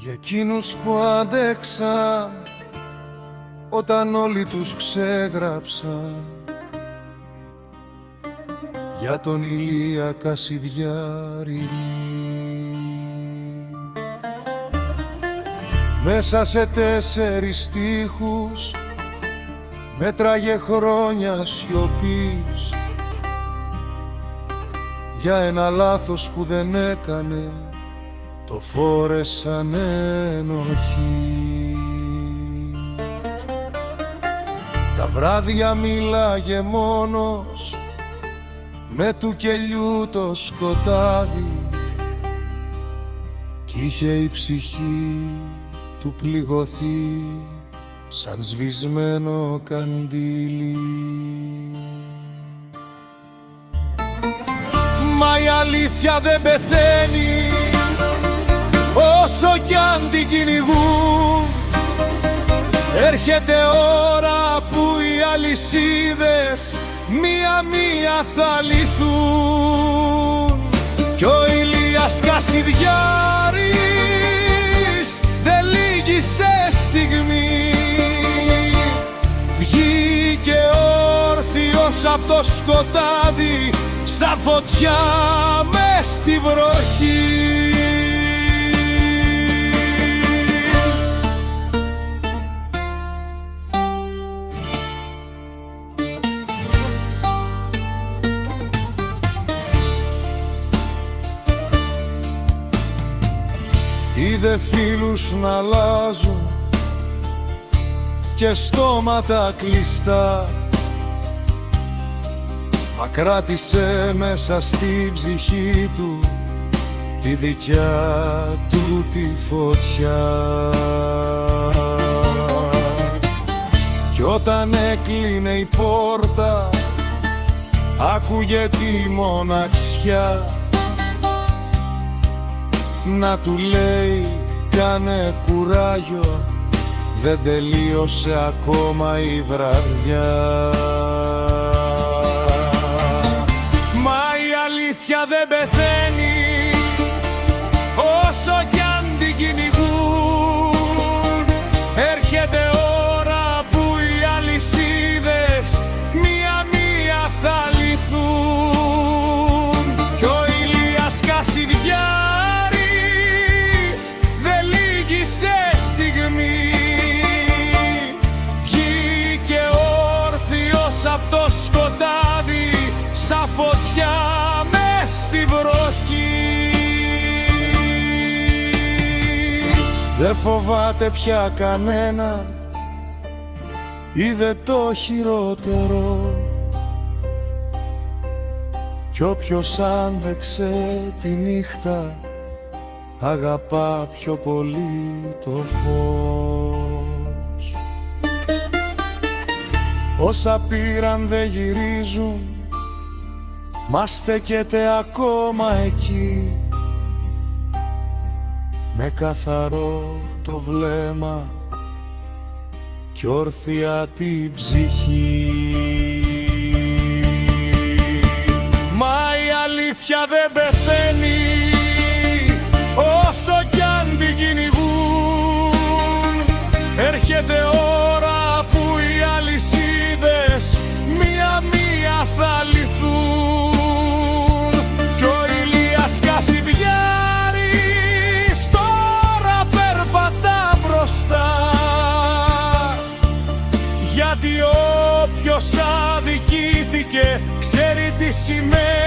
Για εκείνους που άντεξαν όταν όλοι τους ξέγραψαν, για τον Ηλία Κασιδιάρη. Μέσα σε 4 στίχους μέτραγε χρόνια σιωπής για ένα λάθος που δεν έκανε, το φόρεσαν ενοχή. Τα βράδια μίλαγε μόνος με του κελιού το σκοτάδι κι είχε η ψυχή του πληγωθεί σαν σβησμένο καντήλι. Μα η αλήθεια δεν πεθαίνει όσο κι αν την κυνηγούν. Έρχεται ώρα που οι αλυσίδες μία-μία θα λυθούν κι ο Ηλίας Κασιδιάρης δεν λύγησε στιγμή. Βγήκε όρθιος απ' το σκοτάδι σαν φωτιά μες στη βροχή. Είδε φίλους να αλλάζουν και στόματα κλειστά, μα κράτησε μέσα στη ψυχή του τη δικιά του τη φωτιά. Κι όταν έκλεινε η πόρτα άκουγε τη μοναξιά να του λέει κάνε κουράγιο, δεν τελείωσε ακόμα η βραδιά. Μα η αλήθεια δεν πεθαίνει όσο κι αν την κυνηγούν. Έρχεται ώρα που οι αλυσίδες μία-μία θα λυθούν κι ο Ηλίας Κασιδιάρης δεν λύγησε στιγμή. Βγήκε όρθιος απ' το σκοτάδι σαν φωτιά μες στη βροχή. Δεν φοβάται πια κανένα, είδε το χειρότερο κι όποιος άντεξε τη νύχτα αγαπά πιο πολύ το φως. Όσα πήραν δεν γυρίζουν, μα στέκεται ακόμα εκεί με καθαρό το βλέμμα κι όρθια την ψυχή. Μα η αλήθεια δεν πεθαίνει όσο κι αν την κυνηγούν. Έρχεται ώρα που οι αλυσίδες μία-μία θα λυθούν κι ο Ηλίας Κασιδιάρης τώρα περπατά μπροστά, γιατί όποιος αδικήθηκε ξέρει τι σημαίνει